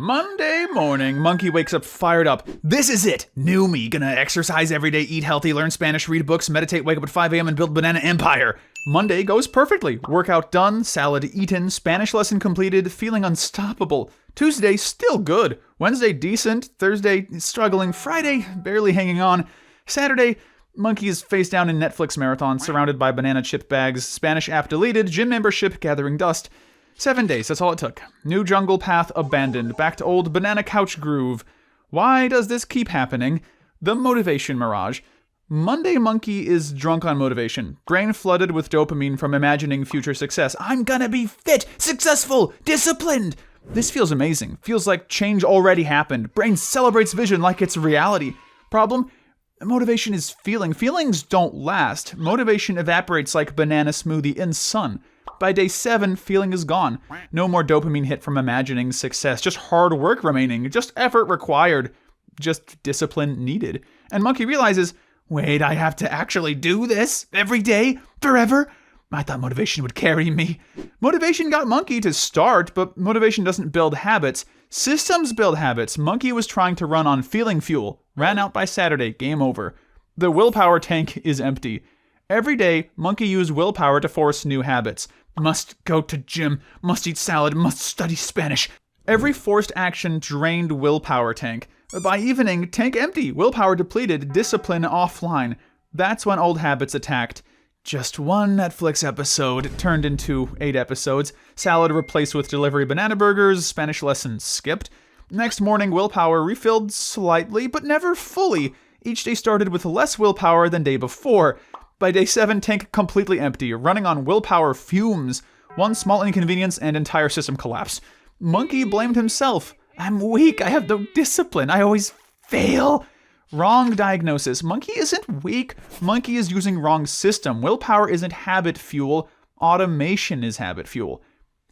Monday morning, Monkey wakes up fired up. This is it! New me, gonna exercise every day, eat healthy, learn Spanish, read books, meditate, wake up at 5 a.m. and build banana empire. Monday goes perfectly. Workout done, salad eaten, Spanish lesson completed, feeling unstoppable. Tuesday, still good. Wednesday, decent. Thursday, struggling. Friday, barely hanging on. Saturday, Monkey is face down in Netflix marathon, surrounded by banana chip bags, Spanish app deleted, gym membership gathering dust. 7 days, that's all it took. New jungle path abandoned, back to old banana couch groove. Why does this keep happening? The Motivation Mirage. Monday Monkey is drunk on motivation, brain flooded with dopamine from imagining future success. I'm gonna be fit, successful, disciplined. This feels amazing. Feels like change already happened. Brain celebrates vision like it's reality. Problem? Motivation is feeling. Feelings don't last. Motivation evaporates like banana smoothie in sun. By day 7, feeling is gone. No more dopamine hit from imagining success. Just hard work remaining. Just effort required. Just discipline needed. And Monkey realizes, wait, I have to actually do this every day? Forever? I thought motivation would carry me. Motivation got Monkey to start, but motivation doesn't build habits. Systems build habits. Monkey was trying to run on feeling fuel. Ran out by Saturday. Game over. The willpower tank is empty. Every day, Monkey used willpower to force new habits. Must go to gym, must eat salad, must study Spanish. Every forced action drained willpower tank. By evening, tank empty, willpower depleted, discipline offline. That's when old habits attacked. Just one Netflix episode turned into 8 episodes. Salad replaced with delivery banana burgers, Spanish lessons skipped. Next morning, willpower refilled slightly, but never fully. Each day started with less willpower than day before. By day 7, tank completely empty, running on willpower fumes. One small inconvenience and entire system collapse. Monkey blamed himself. I'm weak, I have no discipline, I always fail. Wrong diagnosis. Monkey isn't weak. Monkey is using wrong system. Willpower isn't habit fuel. Automation is habit fuel.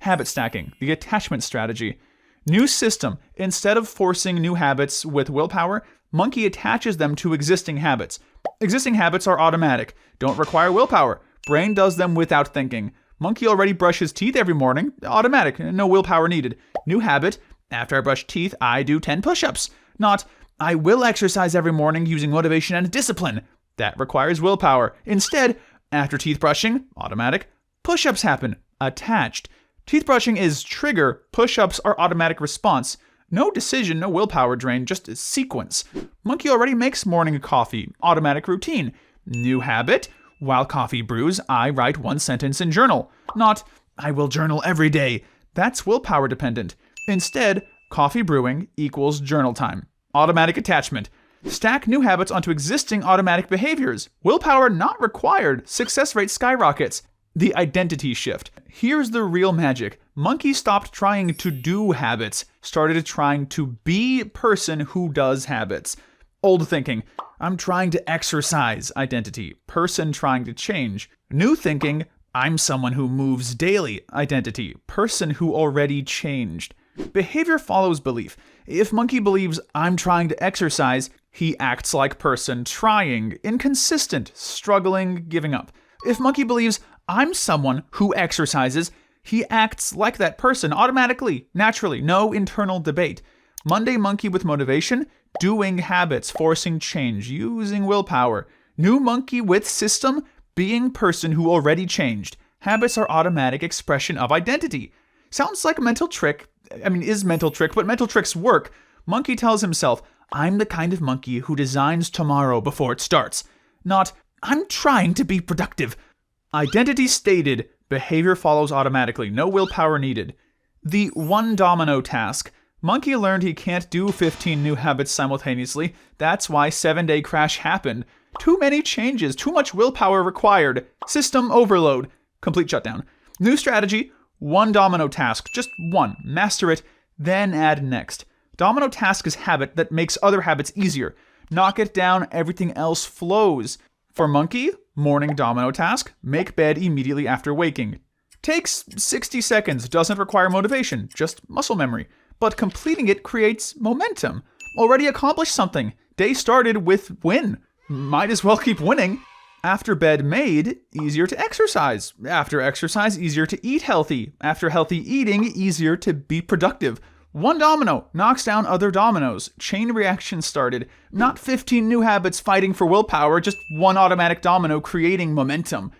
Habit stacking, the attachment strategy. New system. Instead of forcing new habits with willpower, Monkey attaches them to existing habits. Existing habits are automatic, don't require willpower. Brain does them without thinking. Monkey already brushes teeth every morning, automatic, no willpower needed. New habit, after I brush teeth, I do 10 push-ups. Not, I will exercise every morning using motivation and discipline. That requires willpower. Instead, after teeth brushing, automatic, push-ups happen, attached. Teeth brushing is trigger, push-ups are automatic response. No decision, no willpower drain, just a sequence. Monkey already makes morning coffee, automatic routine. New habit, while coffee brews, I write 1 sentence in journal. Not, I will journal every day. That's willpower dependent. Instead, coffee brewing equals journal time. Automatic attachment. Stack new habits onto existing automatic behaviors. Willpower not required. Success rate skyrockets. The identity shift. Here's the real magic. Monkey stopped trying to do habits, started trying to be person who does habits. Old thinking, I'm trying to exercise identity, person trying to change. New thinking, I'm someone who moves daily identity, person who already changed. Behavior follows belief. If Monkey believes I'm trying to exercise, he acts like person trying, inconsistent, struggling, giving up. If Monkey believes I'm someone who exercises, he acts like that person automatically, naturally, no internal debate. Monday Monkey with motivation, doing habits, forcing change, using willpower. New Monkey with system, being person who already changed. Habits are automatic expression of identity. Sounds like a mental trick. Is mental trick, but mental tricks work. Monkey tells himself, I'm the kind of monkey who designs tomorrow before it starts. Not, I'm trying to be productive. Identity stated, behavior follows automatically, no willpower needed. The 1 domino task. Monkey learned he can't do 15 new habits simultaneously. That's why 7-day crash happened. Too many changes, too much willpower required. System overload. Complete shutdown. New strategy, 1 domino task. Just 1. Master it, then add next. Domino task is habit that makes other habits easier. Knock it down, everything else flows. For Monkey, morning domino task, make bed immediately after waking. Takes 60 seconds, doesn't require motivation, just muscle memory. But completing it creates momentum. Already accomplished something. Day started with win. Might as well keep winning. After bed made, easier to exercise. After exercise, easier to eat healthy. After healthy eating, easier to be productive. One domino knocks down other dominoes. Chain reaction started. Not 15 new habits fighting for willpower, just one automatic domino creating momentum.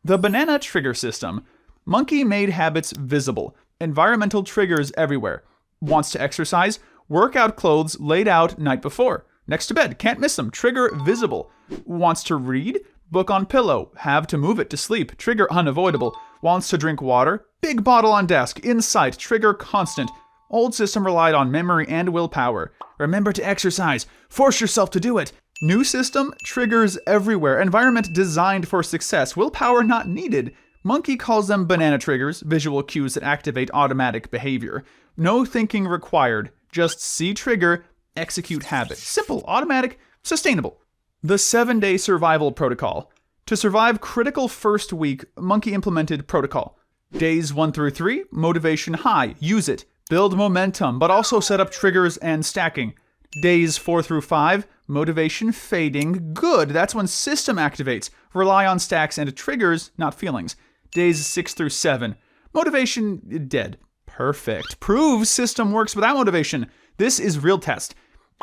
The banana trigger system. Monkey made habits visible. Environmental triggers everywhere. Wants to exercise? Workout clothes laid out night before. Next to bed, can't miss them. Trigger visible. Wants to read? Book on pillow. Have to move it to sleep. Trigger unavoidable. Wants to drink water? Big bottle on desk. In sight. Trigger constant. Old system relied on memory and willpower. Remember to exercise. Force yourself to do it. New system? Triggers everywhere. Environment designed for success. Willpower not needed. Monkey calls them banana triggers, visual cues that activate automatic behavior. No thinking required. Just see trigger, execute habit. Simple, automatic, sustainable. The 7-day survival protocol. To survive critical first week, Monkey implemented protocol. Days 1 through 3, motivation high, use it. Build momentum, but also set up triggers and stacking. Days 4 through 5, motivation fading, good. That's when system activates. Rely on stacks and triggers, not feelings. Days 6 through 7, motivation dead. Perfect. Proves system works without motivation. This is real test.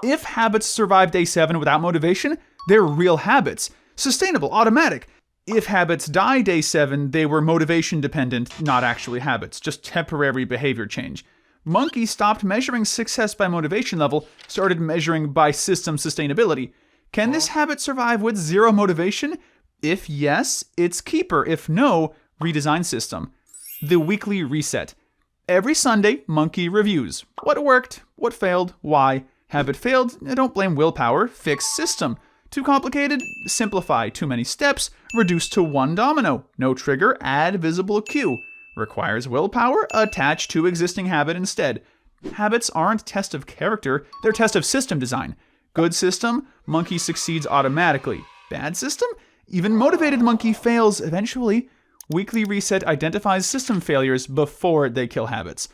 If habits survive day 7 without motivation, they're real habits. Sustainable, automatic. If habits die day 7, they were motivation dependent, not actually habits, just temporary behavior change. Monkey stopped measuring success by motivation level, started measuring by system sustainability. Can this habit survive with zero motivation? If yes, it's keeper. If no, redesign system. The weekly reset. Every Sunday, Monkey reviews. What worked? What failed? Why? Habit failed? Don't blame willpower. Fix system. Too complicated? Simplify. Too many steps? Reduce to one domino. No trigger? Add visible cue. Requires willpower? Attach to existing habit instead. Habits aren't test of character, they're test of system design. Good system? Monkey succeeds automatically. Bad system? Even motivated monkey fails eventually. Weekly reset identifies system failures before they kill habits.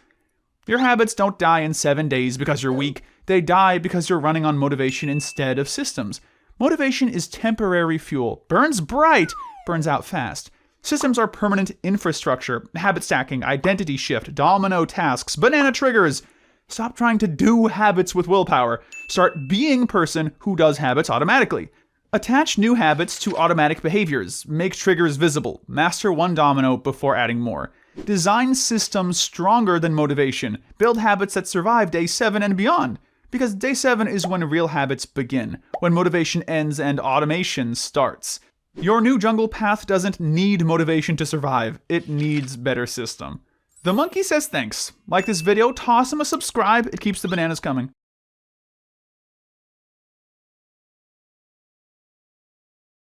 Your habits don't die in 7 days because you're weak. They die because you're running on motivation instead of systems. Motivation is temporary fuel. Burns bright, burns out fast. Systems are permanent infrastructure, habit stacking, identity shift, domino tasks, banana triggers. Stop trying to do habits with willpower. Start being person who does habits automatically. Attach new habits to automatic behaviors. Make triggers visible. Master one domino before adding more. Design systems stronger than motivation. Build habits that survive day 7 and beyond. Because day 7 is when real habits begin, when motivation ends and automation starts. Your new jungle path doesn't need motivation to survive. It needs better system. The monkey says thanks. Like this video, toss him a subscribe. It keeps the bananas coming.